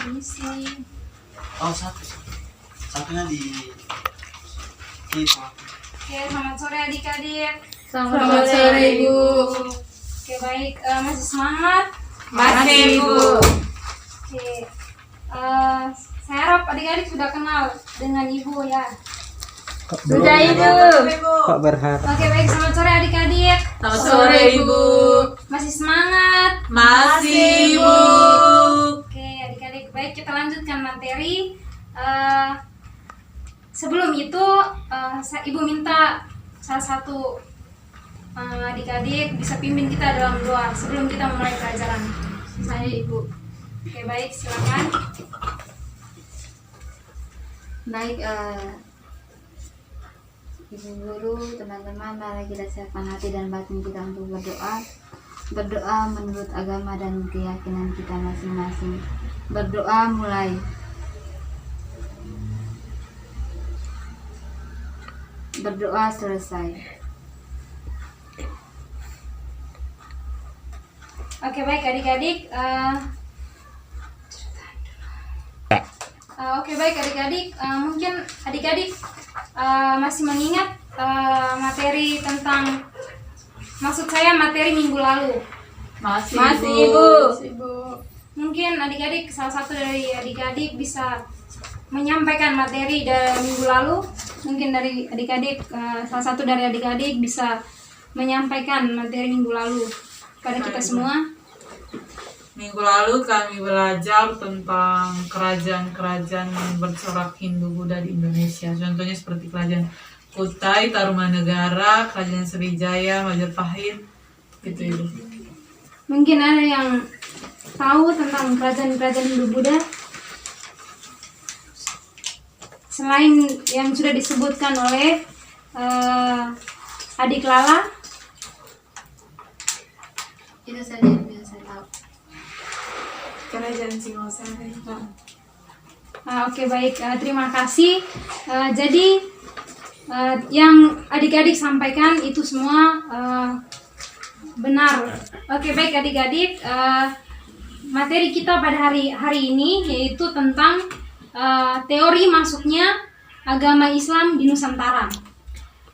Permisi. Oh, satunya di itu. Oke, selamat sore adik-adik. Selamat sore, Ibu. Oke, baik. Masih semangat? Masih, Ibu. Oke. Saya harap adik-adik sudah kenal dengan Ibu ya. Sudah, Ibu. Kok berharap? Oke, baik. Selamat sore adik-adik. Selamat sore, Ibu. Masih semangat? Masih, Ibu. Oke, adik-adik. Baik, kita lanjutkan materi. Sebelum itu, Ibu minta salah satu adik-adik bisa pimpin kita dalam doa sebelum kita memulai pelajaran. Saya, Ibu. Oke, baik. Silakan. Baik, Ibu guru, teman-teman, mari kita siapkan hati dan batin kita untuk berdoa. Berdoa menurut agama dan keyakinan kita masing-masing. Berdoa mulai. Berdoa selesai. Oke, baik adik-adik. Oke, baik adik-adik. Mungkin adik-adik masih mengingat materi tentang, maksud saya materi minggu lalu. Masih, Ibu. Mungkin adik-adik, salah satu dari adik-adik bisa menyampaikan materi dari minggu lalu. Mungkin dari adik-adik, salah satu dari adik-adik bisa menyampaikan materi minggu lalu kepada kita semua. Minggu lalu kami belajar tentang kerajaan-kerajaan bercorak Hindu Buddha di Indonesia. Contohnya seperti Kerajaan Kutai, Tarumanegara, Kerajaan Sriwijaya, Majapahit, gitu Ibu. Mungkin ada yang tahu tentang kerajaan-kerajaan Hindu Buddha selain yang sudah disebutkan oleh adik Lala? Itu saja yang saya tahu. Kerajaan Singosari. Oke, baik, terima kasih. Jadi yang adik-adik sampaikan itu semua benar. Oke, baik adik-adik, materi kita pada hari ini yaitu tentang teori masuknya agama Islam di Nusantara.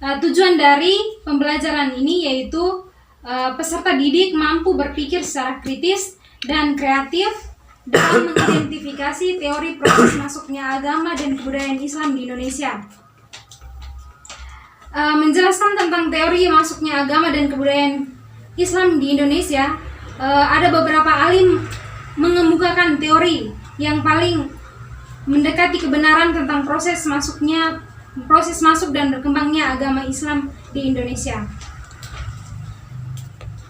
Tujuan dari pembelajaran ini yaitu peserta didik mampu berpikir secara kritis dan kreatif dalam mengidentifikasi teori proses masuknya agama dan kebudayaan Islam di Indonesia. Menjelaskan tentang teori masuknya agama dan kebudayaan Islam di Indonesia, ada beberapa alim mengemukakan teori yang paling mendekati kebenaran tentang proses masuk dan berkembangnya agama Islam di Indonesia.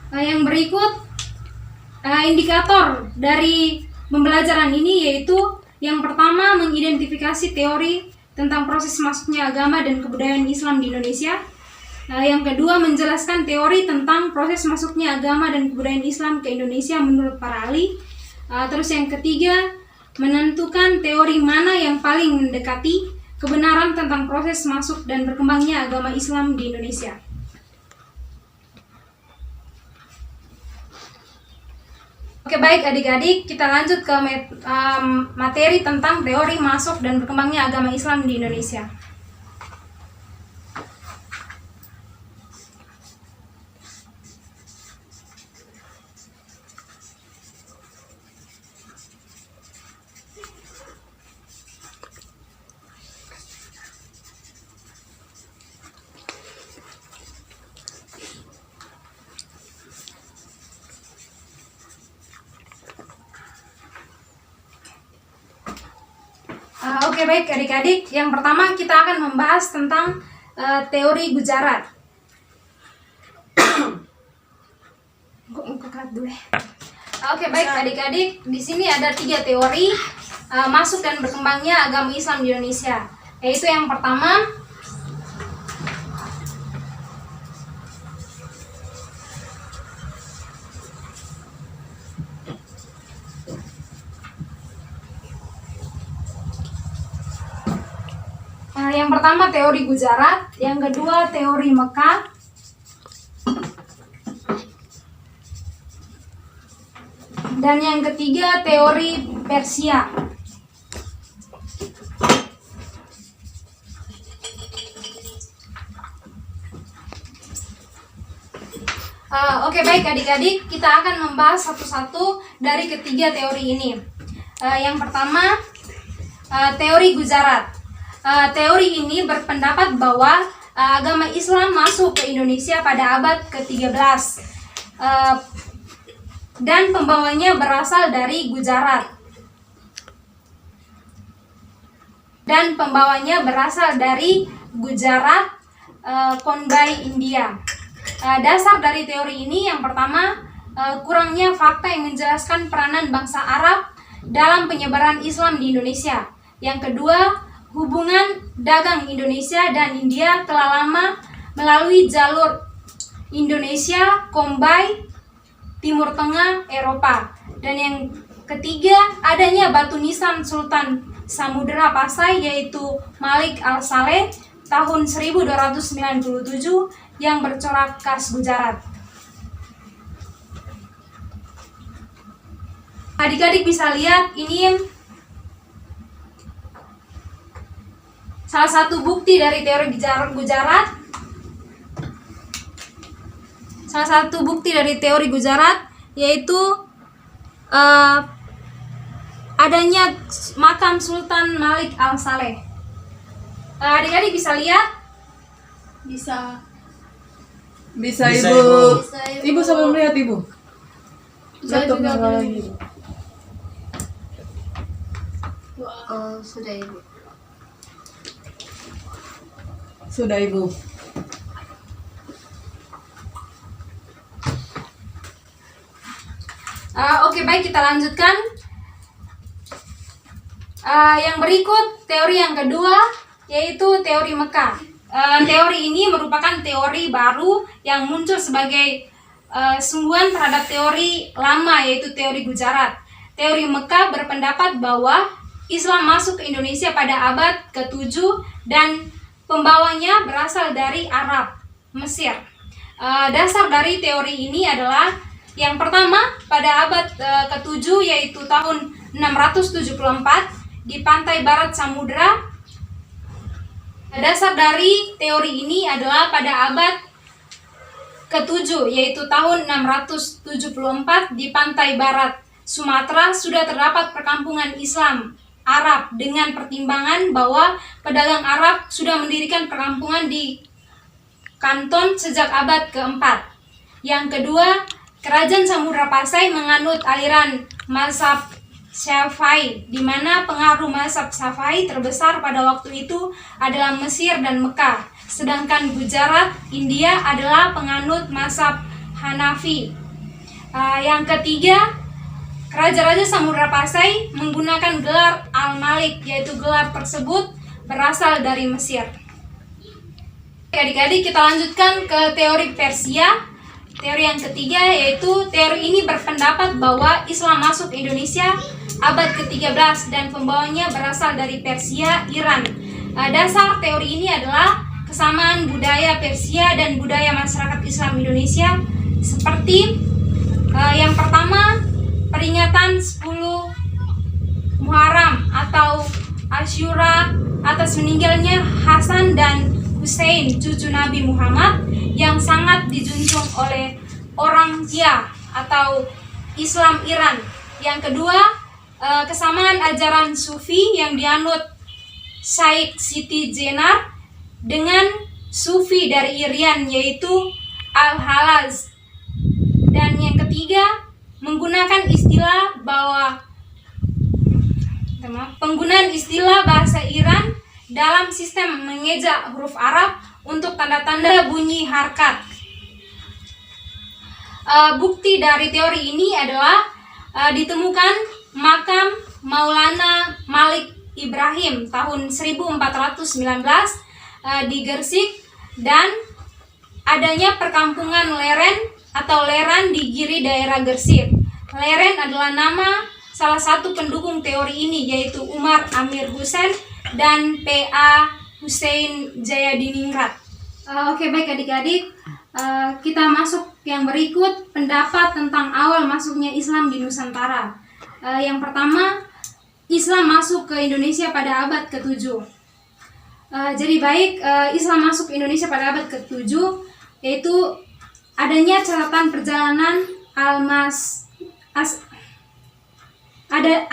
Yang berikut indikator dari pembelajaran ini yaitu yang pertama mengidentifikasi teori tentang proses masuknya agama dan kebudayaan Islam di Indonesia. Yang kedua menjelaskan teori tentang proses masuknya agama dan kebudayaan Islam ke Indonesia menurut para ahli. Terus yang ketiga menentukan teori mana yang paling mendekati kebenaran tentang proses masuk dan berkembangnya agama Islam di Indonesia. Oke, baik adik-adik, kita lanjut ke materi tentang teori masuk dan berkembangnya agama Islam di Indonesia. Oke, baik adik-adik, yang pertama kita akan membahas tentang teori Gujarat. Oke, baik adik-adik, di sini ada 3 teori masuk dan berkembangnya agama Islam di Indonesia. Yaitu yang pertama teori Gujarat, yang kedua teori Mekah, dan yang ketiga teori Persia. Oke, baik adik-adik, kita akan membahas satu-satu dari ketiga teori ini. Yang pertama, teori Gujarat. Teori ini berpendapat bahwa agama Islam masuk ke Indonesia pada abad ke-13 dan pembawanya berasal dari Gujarat. Konbai, India. Dasar dari teori ini yang pertama, kurangnya fakta yang menjelaskan peranan bangsa Arab dalam penyebaran Islam di Indonesia. Yang kedua, hubungan dagang Indonesia dan India telah lama melalui jalur Indonesia, Konbai, Timur Tengah, Eropa. Dan yang ketiga, adanya batu nisan Sultan Samudera Pasai yaitu Malik Al-Saleh tahun 1297 yang bercorak khas Gujarat. Adik-adik bisa lihat ini salah satu bukti dari teori Gujarat. Salah satu bukti dari teori Gujarat yaitu adanya makam Sultan Malik Al-Saleh. Adik-adik bisa lihat? Bisa Bisa, Ibu. Ibu. Ibu sambil melihat Ibu. Saya Laptop juga nyala belum. lagi. Oh, sudah Ibu. Sudah Ibu. Oke, baik, kita lanjutkan. Yang berikut teori yang kedua yaitu teori Mekah. Teori ini merupakan teori baru yang muncul sebagai sungguhan terhadap teori lama yaitu teori Gujarat. Teori Mekah berpendapat bahwa Islam masuk ke Indonesia pada abad ke-7 dan pembawanya berasal dari Arab, Mesir. Dasar dari teori ini adalah yang pertama, pada abad ke-7 yaitu tahun 674 di pantai barat Samudra. Dasar dari teori ini adalah pada abad ke-7 yaitu tahun 674 di pantai barat Sumatera sudah terdapat perkampungan Islam Arab dengan pertimbangan bahwa pedagang Arab sudah mendirikan perkampungan di Kanton sejak abad ke-4. Yang kedua, Kerajaan Samudra Pasai menganut aliran mazhab Syafi'i, di mana pengaruh mazhab Syafi'i terbesar pada waktu itu adalah Mesir dan Mekah, sedangkan Gujarat, India adalah penganut mazhab Hanafi. Yang ketiga, Raja-Raja Samudra Pasai menggunakan gelar Al-Malik, yaitu gelar tersebut berasal dari Mesir. Adik-adik, kita lanjutkan ke teori Persia. Teori yang ketiga yaitu teori ini berpendapat bahwa Islam masuk Indonesia abad ke-13 dan pembawanya berasal dari Persia, Iran. Dasar teori ini adalah kesamaan budaya Persia dan budaya masyarakat Islam Indonesia seperti yang pertama, peringatan 10 Muharram atau Asyura atas meninggalnya Hasan dan Hussein, cucu Nabi Muhammad, yang sangat dijunjung oleh orang Shia atau Islam Iran. Yang kedua, kesamaan ajaran Sufi yang dianut Syekh Siti Jenar dengan Sufi dari Irian yaitu Al-Halaz. Dan yang ketiga, menggunakan penggunaan istilah bahasa Iran dalam sistem mengeja huruf Arab untuk tanda-tanda bunyi harkat. Bukti dari teori ini adalah ditemukan makam Maulana Malik Ibrahim tahun 1419 di Gersik dan adanya perkampungan Leren atau Leran di Giri daerah Gersik. Leren adalah nama salah satu pendukung teori ini yaitu Umar Amir Hussein dan P.A. Hussein Jayadiningrat. Oke, baik adik-adik, kita masuk yang berikut, pendapat tentang awal masuknya Islam di Nusantara. Yang pertama, Islam masuk ke Indonesia pada abad ke-7. Jadi baik, Islam masuk ke Indonesia pada abad ke-7 yaitu adanya catatan perjalanan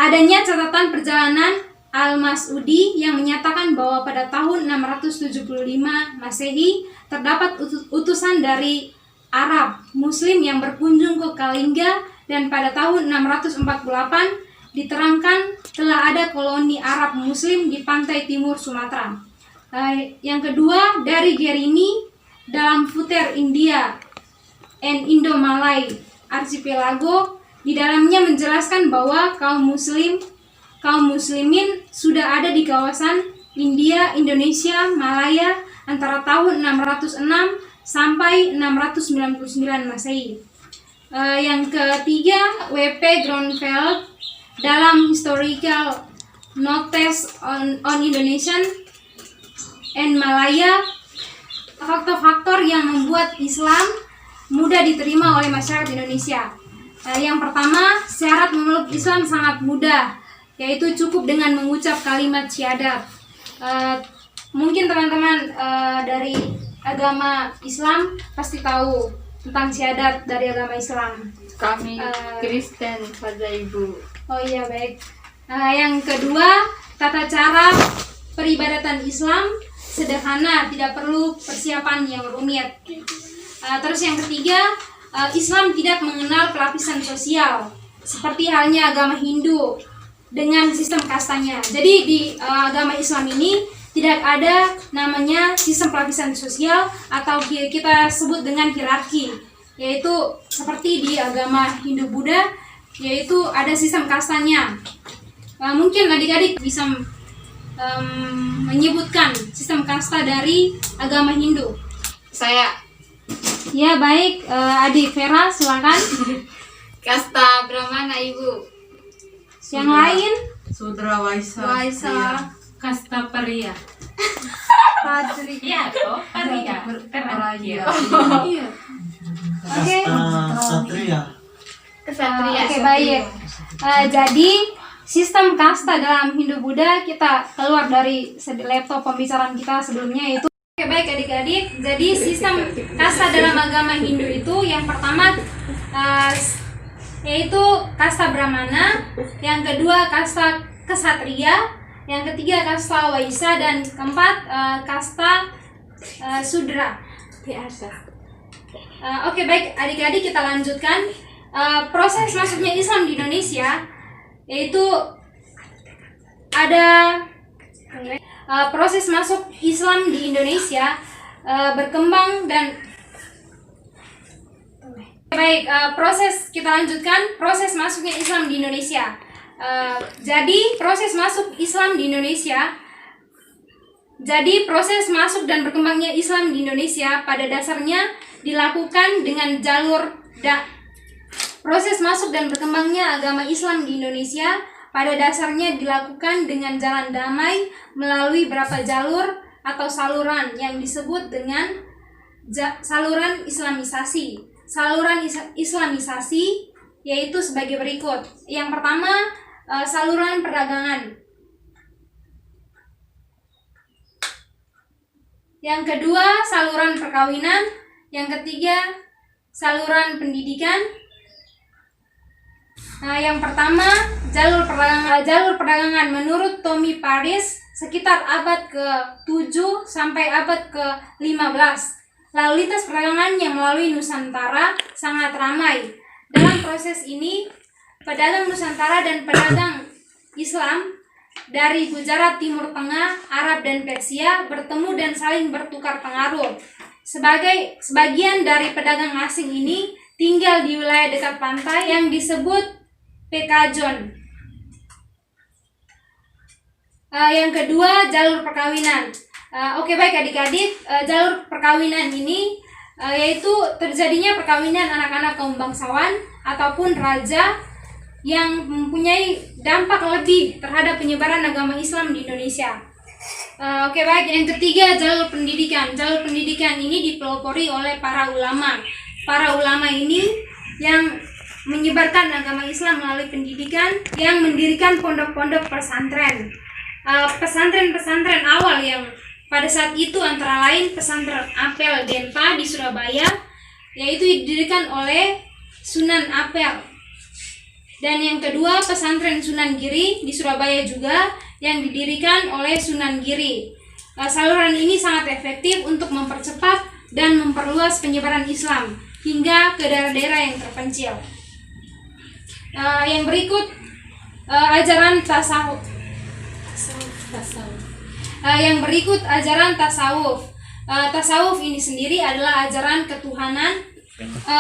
adanya catatan perjalanan Al-Mas'udi yang menyatakan bahwa pada tahun 675 Masehi terdapat utusan dari Arab Muslim yang berkunjung ke Kalingga, dan pada tahun 648 diterangkan telah ada koloni Arab Muslim di pantai timur Sumatera. Yang kedua, dari Gerini dalam Futer India and Indo-Malay Archipelago, di dalamnya menjelaskan bahwa kaum muslimin sudah ada di kawasan India, Indonesia, Malaya antara tahun 606 sampai 699 Masehi. Yang ketiga, W.P. Groeneveld dalam Historical Notes on Indonesian and Malaya, faktor-faktor yang membuat Islam mudah diterima oleh masyarakat Indonesia. Yang pertama, syarat memeluk Islam sangat mudah, yaitu cukup dengan mengucap kalimat syahadat. Mungkin teman-teman dari agama Islam pasti tahu tentang syahadat dari agama Islam. Kami Kristen pada Ibu. Oh iya, baik. Yang kedua, tata cara peribadatan Islam sederhana, tidak perlu persiapan yang rumit. Terus yang ketiga, Islam tidak mengenal pelapisan sosial seperti halnya agama Hindu dengan sistem kastanya. Jadi di agama Islam ini tidak ada namanya sistem pelapisan sosial atau kita sebut dengan hierarki, yaitu seperti di agama Hindu Buddha, yaitu ada sistem kastanya. Mungkin adik-adik bisa menyebutkan sistem kasta dari agama Hindu. Saya Ya, baik, adik Vera silakan. Kasta Brahmana, Ibu. Yang lain? Sudra Waisa. Waisa. Kasta Paria. Padri. Iya toh, Paria. Peraja. Iya. Oke. Satria. Kesatria. Oke, baik. Jadi sistem kasta dalam Hindu Buddha, kita keluar dari laptop pembicaraan kita sebelumnya, itu oke, baik adik-adik. Jadi sistem kasta dalam agama Hindu itu yang pertama yaitu kasta Brahmana, yang kedua kasta Kesatria, yang ketiga kasta Waisa, dan keempat kasta Sudra. Oke, baik adik-adik, kita lanjutkan. Proses masuknya Islam di Indonesia yaitu ada proses masuk Islam di Indonesia berkembang dan baik, proses kita lanjutkan proses masuknya Islam di Indonesia. Jadi proses masuk Islam di Indonesia, jadi proses masuk dan berkembangnya Islam di Indonesia pada dasarnya dilakukan dengan jalur proses masuk dan berkembangnya agama Islam di Indonesia pada dasarnya dilakukan dengan jalan damai melalui beberapa jalur atau saluran yang disebut dengan saluran Islamisasi. Saluran Islamisasi yaitu sebagai berikut. Yang pertama, saluran perdagangan. Yang kedua, saluran perkawinan. Yang ketiga, saluran pendidikan. Yang pertama, jalur perdagangan menurut Tommy Paris sekitar abad ke-7 sampai abad ke-15. Lalu lintas perdagangan yang melalui Nusantara sangat ramai. Dalam proses ini, pedagang Nusantara dan pedagang Islam dari Gujarat, Timur Tengah, Arab, dan Persia bertemu dan saling bertukar pengaruh. Sebagian dari pedagang asing ini tinggal di wilayah dekat pantai yang disebut Pekajon. Yang kedua, jalur perkawinan. Oke, baik adik-adik, jalur perkawinan ini yaitu terjadinya perkawinan anak-anak kaum bangsawan ataupun raja yang mempunyai dampak lebih terhadap penyebaran agama Islam di Indonesia. Oke, baik, yang ketiga, jalur pendidikan. Jalur pendidikan ini dipelopori oleh para ulama. Para ulama ini yang menyebarkan agama Islam melalui pendidikan, yang mendirikan pondok-pondok pesantren. Pesantren-pesantren awal yang pada saat itu antara lain pesantren Apel Denpa di Surabaya, yaitu didirikan oleh Sunan Ampel. Dan yang kedua, pesantren Sunan Giri di Surabaya juga yang didirikan oleh Sunan Giri. Saluran ini sangat efektif untuk mempercepat dan memperluas penyebaran Islam hingga ke daerah-daerah yang terpencil. Yang berikut ajaran tasawuf. Yang berikut ajaran tasawuf. Tasawuf ini sendiri adalah ajaran ketuhanan.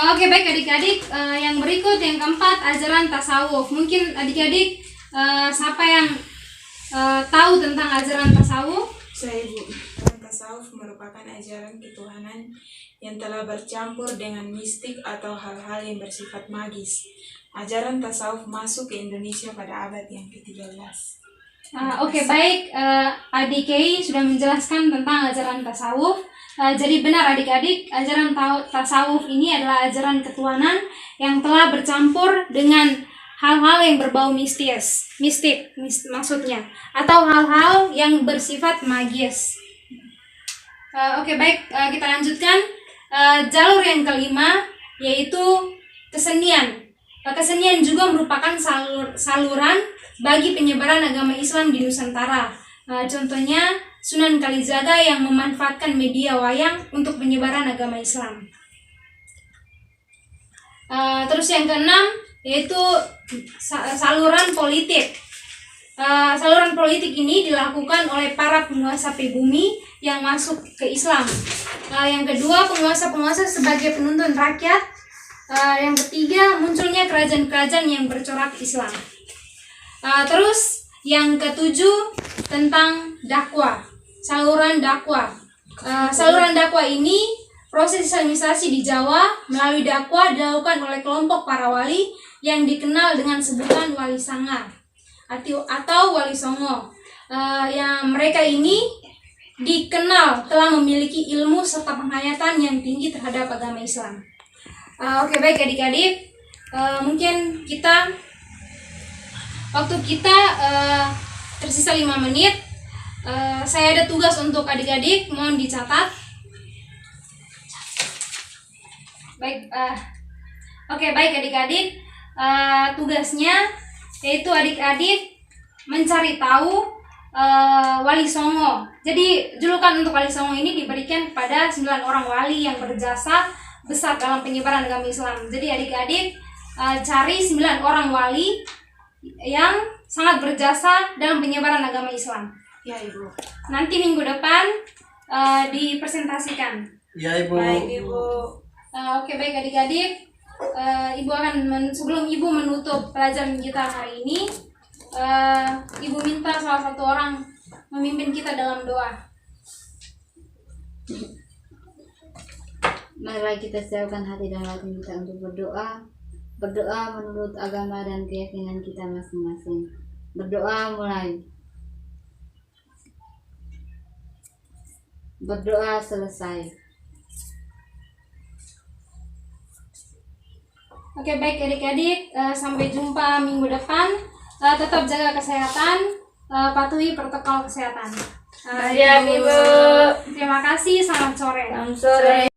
Oke, baik adik-adik, yang berikut yang keempat ajaran tasawuf. Mungkin adik-adik siapa yang tahu tentang ajaran tasawuf? Saya Bu. Ajaran tasawuf merupakan ajaran ketuhanan yang telah bercampur dengan mistik atau hal-hal yang bersifat magis. Ajaran tasawuf masuk ke Indonesia pada abad yang ke-13. Oke, baik, Adik Kei sudah menjelaskan tentang ajaran tasawuf. Jadi benar adik-adik, ajaran tasawuf ini adalah ajaran ketuhanan yang telah bercampur dengan hal-hal yang berbau mistik maksudnya, atau hal-hal yang bersifat magis. Oke, baik, kita lanjutkan. Jalur yang kelima yaitu kesenian. Kesenian juga merupakan saluran bagi penyebaran agama Islam di Nusantara. Contohnya Sunan Kalijaga yang memanfaatkan media wayang untuk penyebaran agama Islam. Terus yang keenam yaitu saluran politik. Saluran politik ini dilakukan oleh para penguasa pribumi yang masuk ke Islam. Yang kedua, penguasa-penguasa sebagai penuntun rakyat. Yang ketiga, munculnya kerajaan-kerajaan yang bercorak Islam. Terus yang ketujuh tentang dakwah, saluran dakwah. Saluran dakwah ini proses islamisasi di Jawa melalui dakwah dilakukan oleh kelompok para wali yang dikenal dengan sebutan wali sanga atau wali songo. Yang mereka ini dikenal telah memiliki ilmu serta penghayatan yang tinggi terhadap agama Islam. Oke, baik adik-adik, mungkin waktu kita tersisa 5 menit. Saya ada tugas untuk adik-adik, mohon dicatat. Baik, baik adik-adik, tugasnya yaitu adik-adik mencari tahu wali songo. Jadi julukan untuk wali songo ini diberikan kepada 9 orang wali yang berjasa besar dalam penyebaran agama Islam. Jadi adik-adik cari 9 orang wali yang sangat berjasa dalam penyebaran agama Islam. Ya Ibu. Nanti minggu depan dipresentasikan. Ya Ibu. Baik Ibu. Oke, baik adik-adik, Ibu akan sebelum Ibu menutup pelajaran kita hari ini, Ibu minta salah satu orang memimpin kita dalam doa. Marilah kita siapkan hati dan batin kita untuk berdoa. Berdoa menurut agama dan keyakinan kita masing-masing. Berdoa mulai. Berdoa selesai. Oke, baik adik-adik, sampai jumpa minggu depan. Tetap jaga kesehatan, patuhi protokol kesehatan. Siap, Ibu. Terima kasih, selamat sore. Selamat sore.